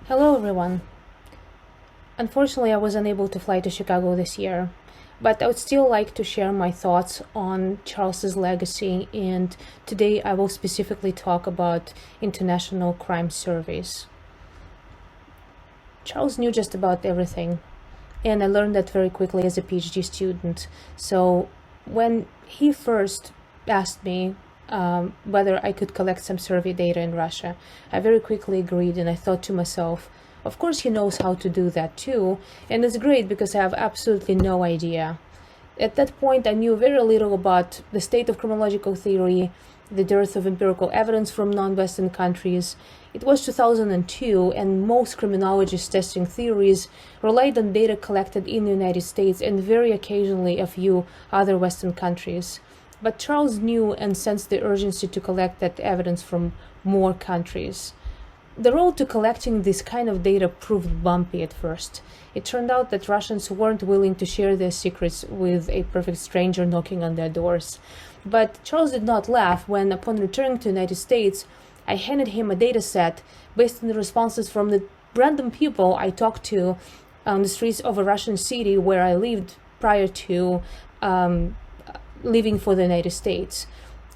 Hello everyone. Unfortunately, I was unable to fly to Chicago this year, but I would still like to share my thoughts on Charles's legacy, and today I will specifically talk about international crime surveys. Charles knew just about everything, and I learned that very quickly as a PhD student. So when he first asked me whether I could collect some survey data in Russia, I very quickly agreed, and I thought to myself, of course he knows how to do that too, and it's great because I have absolutely no idea. At that point, I knew very little about the state of criminological theory, the dearth of empirical evidence from non-Western countries. It was 2002, and most criminologists testing theories relied on data collected in the United States and very occasionally a few other Western countries. But Charles knew and sensed the urgency to collect that evidence from more countries. The road to collecting this kind of data proved bumpy at first. It turned out that Russians weren't willing to share their secrets with a perfect stranger knocking on their doors. But Charles did not laugh when, upon returning to the United States, I handed him a data set based on the responses from the random people I talked to on the streets of a Russian city where I lived prior to leaving for the United States.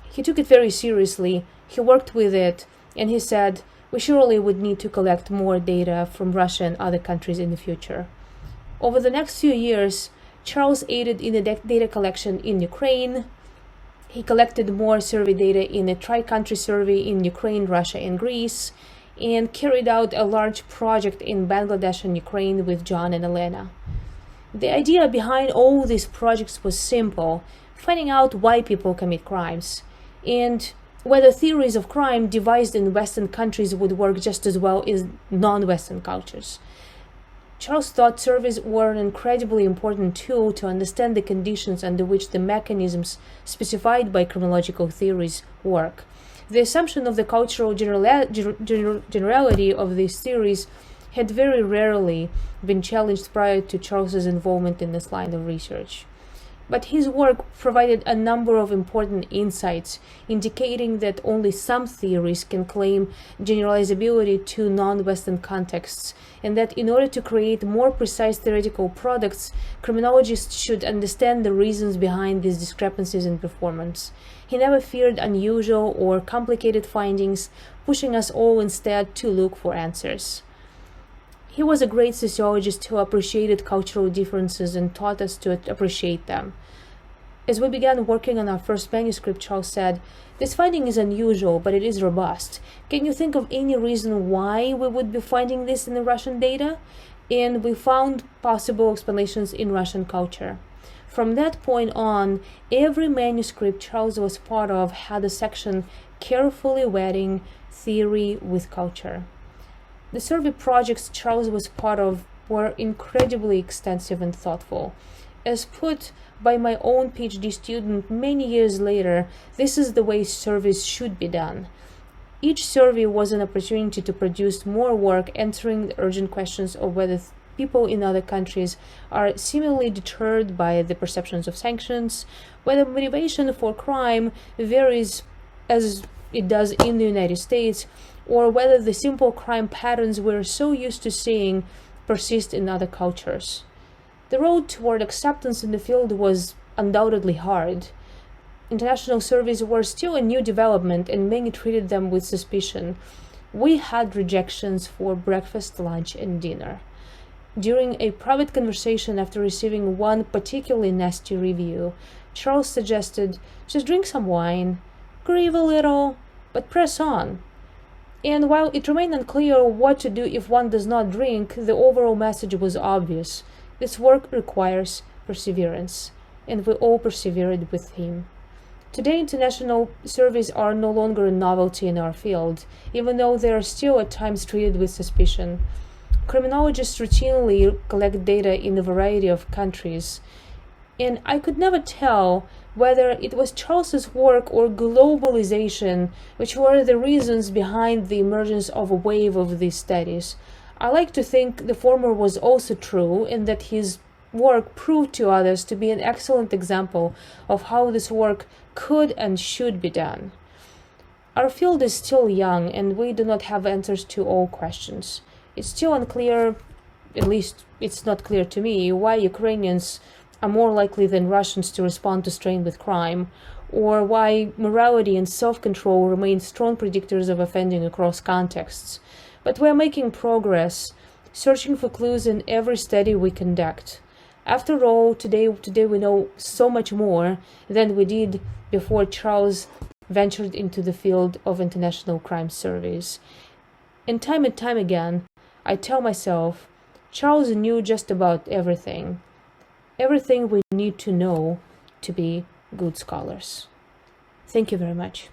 He took it very seriously, he worked with it, and he said, we surely would need to collect more data from Russia and other countries in the future. Over the next few years, Charles aided in the data collection in Ukraine. He collected more survey data in a tri-country survey in Ukraine, Russia, and Greece, and carried out a large project in Bangladesh and Ukraine with John and Elena. The idea behind all these projects was simple: finding out why people commit crimes, and whether theories of crime devised in Western countries would work just as well as non-Western cultures. Charles thought surveys were an incredibly important tool to understand the conditions under which the mechanisms specified by criminological theories work. The assumption of the cultural generality of these theories had very rarely been challenged prior to Charles's involvement in this line of research. But his work provided a number of important insights, indicating that only some theories can claim generalizability to non-Western contexts, and that in order to create more precise theoretical products, criminologists should understand the reasons behind these discrepancies in performance. He never feared unusual or complicated findings, pushing us all instead to look for answers. He was a great sociologist who appreciated cultural differences and taught us to appreciate them. As we began working on our first manuscript, Charles said, "This finding is unusual, but it is robust. Can you think of any reason why we would be finding this in the Russian data?" And we found possible explanations in Russian culture. From that point on, every manuscript Charles was part of had a section carefully wedding theory with culture. The survey projects Charles was part of were incredibly extensive and thoughtful. As put by my own PhD student many years later, this is the way surveys should be done. Each survey was an opportunity to produce more work answering the urgent questions of whether people in other countries are similarly deterred by the perceptions of sanctions, whether motivation for crime varies as it does in the United States, or whether the simple crime patterns we're so used to seeing persist in other cultures. The road toward acceptance in the field was undoubtedly hard. International surveys were still a new development, and many treated them with suspicion. We had rejections for breakfast, lunch, and dinner. During a private conversation after receiving one particularly nasty review, Charles suggested, just drink some wine, grieve a little, but press on. And while it remained unclear what to do if one does not drink, the overall message was obvious. This work requires perseverance, and we all persevered with him. Today, international surveys are no longer a novelty in our field, even though they are still at times treated with suspicion. Criminologists routinely collect data in a variety of countries, and I could never tell whether it was Charles's work or globalization which were the reasons behind the emergence of a wave of these studies. I like to think the former was also true, and that his work proved to others to be an excellent example of how this work could and should be done. Our field is still young, and we do not have answers to all questions. It's still unclear, at least it's not clear to me, why Ukrainians are more likely than Russians to respond to strain with crime, or why morality and self-control remain strong predictors of offending across contexts. But we're making progress, searching for clues in every study we conduct. After all, today we know so much more than we did before Charles ventured into the field of international crime surveys. And time again, I tell myself, Charles knew just about everything. Everything we need to know to be good scholars. Thank you very much.